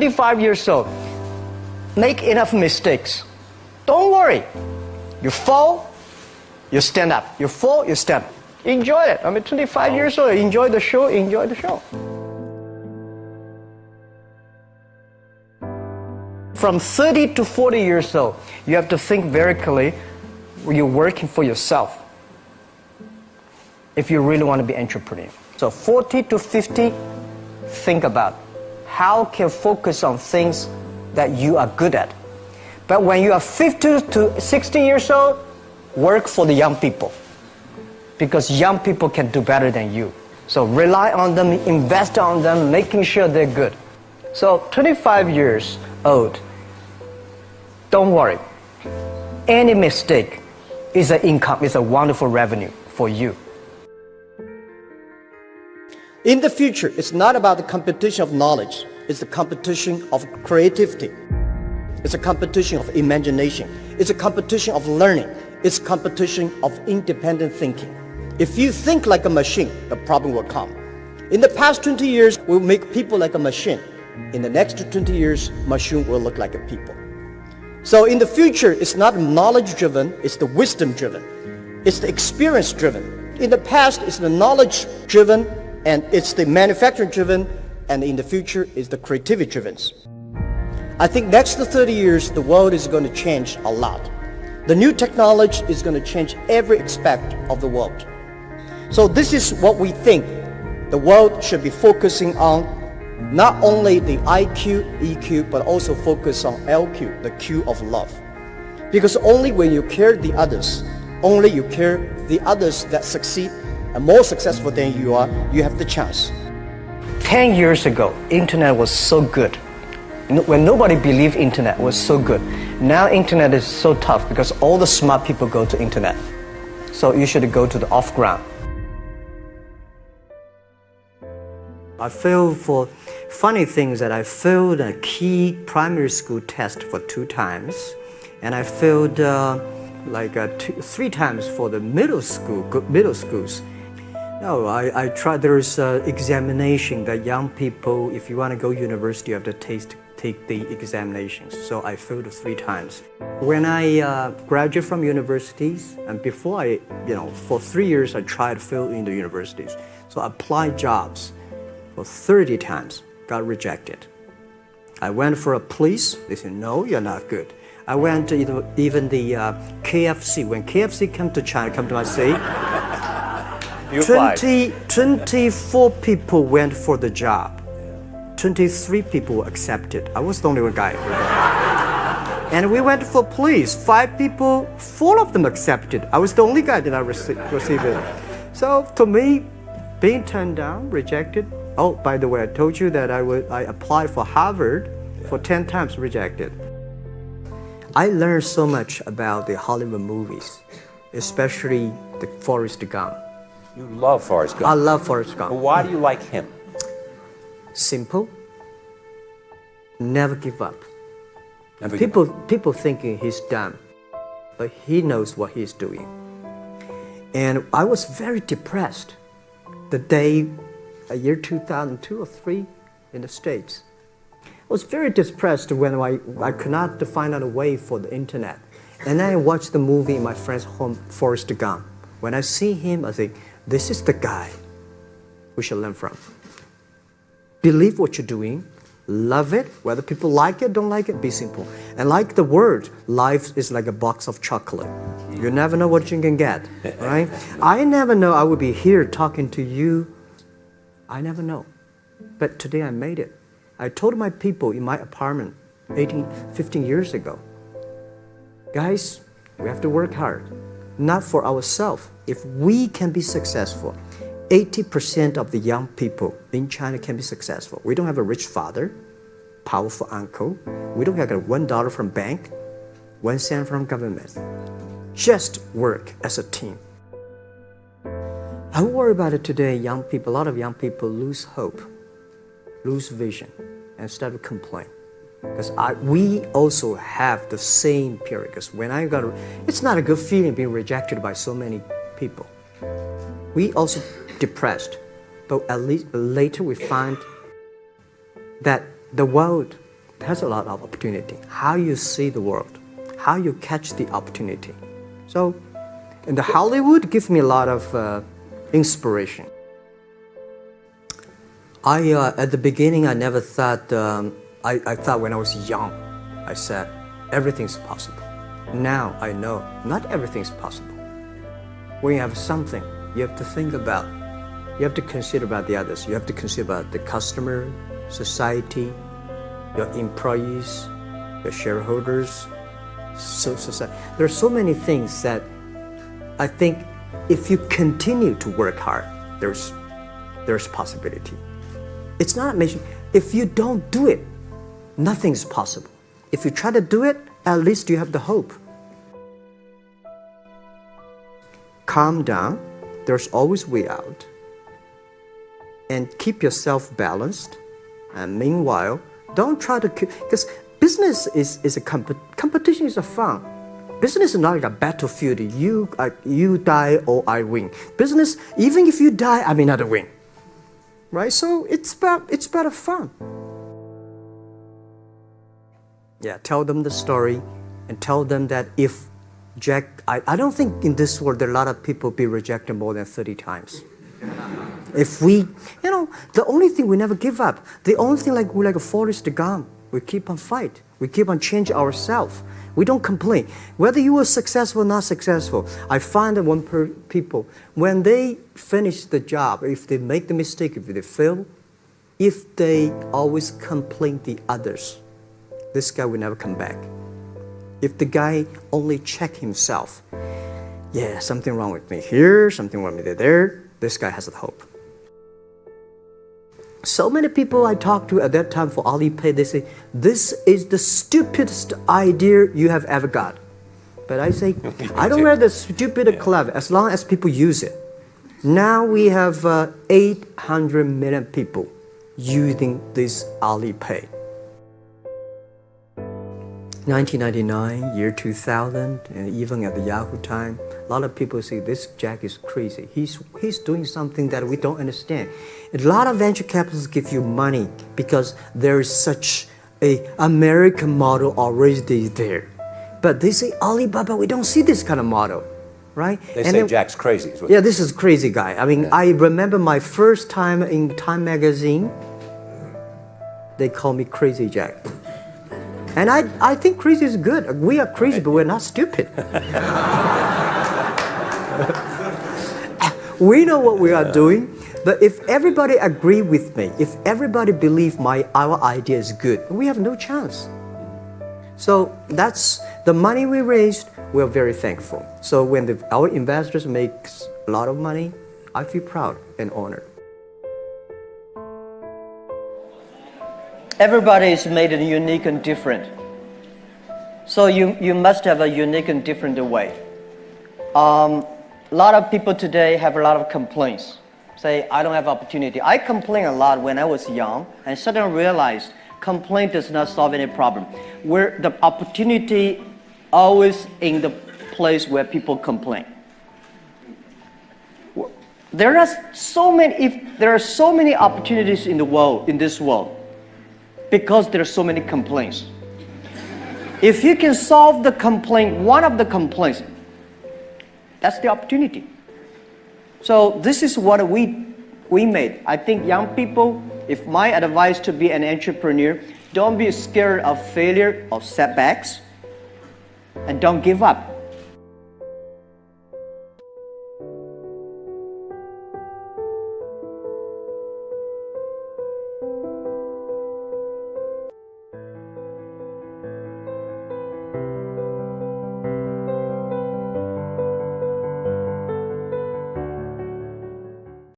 25 years old, make enough mistakes. Don't worry. You fall, you stand up. You fall, you stand up. Enjoy it. I mean, 25 years old, enjoy the show, enjoy the show. From 30 to 40 years old, you have to think very clearly, you're working for yourself if you really want to be an entrepreneur. So 40 to 50, think about how can you focus on things that you are good at. But when you are 50 to 60 years old, work for the young people, because young people can do better than you. So rely on them, invest on them, making sure they're good. So 25 years old, don't worry. Any mistake is an income, is a wonderful revenue for you. In the future, it's not about the competition of knowledge. It's the competition of creativity. It's a competition of imagination. It's a competition of learning. It's a competition of independent thinking. If you think like a machine, the problem will come. In the past 20 years, we'll make people like a machine. In the next 20 years, machine will look like a people. So in the future, it's not knowledge-driven, it's the wisdom-driven. It's the experience-driven. In the past, it's the knowledge-driven, and it's the manufacturing-driven, and in the future, it's the creativity-driven. I think next to 30 years, the world is going to change a lot. The new technology is going to change every aspect of the world. So this is what we think the world should be focusing on. Not only the IQ, EQ, but also focus on LQ, the Q of love. Because only when you care the others, only you care the others that succeed and more successful than you are, you have the chance. 10 years ago, internet was so good. When nobody believed internet was so good. Now internet is so tough because all the smart people go to internet. So you should go to the off-ground. I failed for funny things that I failed a key primary school test for 2 times, and I failed 3 times for the middle schools. No, I tried. There's examination that young people, if you want to go university, you have to take the examinations. So I failed 3 times. When I graduated from universities, and before for 3 years I tried to fail in the universities. So I applied jobs for 30 times, got rejected. I went for a police, they said, no, you're not good. I went to even the KFC. When KFC came to China, come to my city, 24 people went for the job. 23 people were accepted. I was the only one guy. And we went for police. 5 people, 4 of them accepted. I was the only guy that I received it. So to me, being turned down, rejected. Oh, by the way, I told you that I applied for Harvard for 10 times, rejected. I learned so much about the Hollywood movies, especially the Forrest Gump. You love Forrest Gump. I love Forrest Gump. Well, why do you like him? Simple. Never give up. People thinking he's dumb, but he knows what he's doing. And I was very depressed the day, year 2002 or 3 in the States. I was very depressed when I could not find out a way for the internet. And then I watched the movie in my friend's home, Forrest Gump. When I see him, I think, this is the guy we should learn from. Believe what you're doing, love it, whether people like it, don't like it, be simple. And like the word, life is like a box of chocolate. You never know what you can get, right? I never know I would be here talking to you. I never know. But today I made it. I told my people in my apartment 15 years ago, guys, we have to work hard, not for ourselves. If we can be successful, 80% of the young people in China can be successful. We don't have a rich father, powerful uncle. We don't have $1 from bank, 1 cent from government. Just work as a team. I worry about it today. Young people, a lot of young people lose hope, lose vision, and start to complain. Because we also have the same period. Because when it's not a good feeling being rejected by so many people. We also depressed, but at least later we find that the world has a lot of opportunity. How you see the world, how you catch the opportunity. So, in the Hollywood gives me a lot of inspiration. At the beginning, I never thought, I thought when I was young, I said, everything's possible. Now I know not everything's possible. When you have something, you have to think about, you have to consider about the others. You have to consider about the customer, society, your employees, your shareholders, society. There are so many things that I think if you continue to work hard, there's possibility. It's not amazing. If you don't do it, nothing's possible. If you try to do it, at least you have the hope. Calm down. There's always way out. And keep yourself balanced. And meanwhile, don't try to, because business is a competition is a fun. Business is not like a battlefield. You die or I win. Business, even if you die, I may not win. Right? So it's about fun. Yeah, tell them the story and tell them that if Jack, I don't think in this world there are a lot of people be rejected more than 30 times. If we, the only thing we never give up, the only thing we're like a Forrest Gump, we keep on fight. We keep on change ourselves. We don't complain. Whether you were successful or not successful, I find that people, when they finish the job, if they make the mistake, if they fail, if they always complain the others, this guy will never come back. If the guy only check himself, yeah, something wrong with me here, something wrong with me there, this guy has a hope. So many people I talked to at that time for Alipay, they say, this is the stupidest idea you have ever got. But I say, I don't care the stupid or clever, as long as people use it. Now we have 800 million people using this Alipay. 1999, year 2000, and even at the Yahoo time, a lot of people say this Jack is crazy. He's doing something that we don't understand. A lot of venture capitalists give you money because there is such a American model already there. But they say Alibaba, we don't see this kind of model, right? They say Jack's crazy. Yeah, this is crazy guy. I mean, I remember my first time in Time magazine, they call me Crazy Jack. And I think crazy is good. We are crazy, but we're not stupid. We know what we are doing, but if everybody agree with me, if everybody believe our idea is good, we have no chance. So that's the money we raised. We're very thankful. So when our investors make a lot of money, I feel proud and honored. Everybody is made unique and different. So you must have a unique and different way. A lot of people today have a lot of complaints. Say, I don't have opportunity. I complained a lot when I was young and suddenly realized complaint does not solve any problem. Where the opportunity always in the place where people complain. There are so many opportunities in this world, because there are so many complaints. If you can solve the complaint, one of the complaints, that's the opportunity. So this is what we made. I think young people, if my advice to be an entrepreneur, don't be scared of failure or setbacks, and don't give up.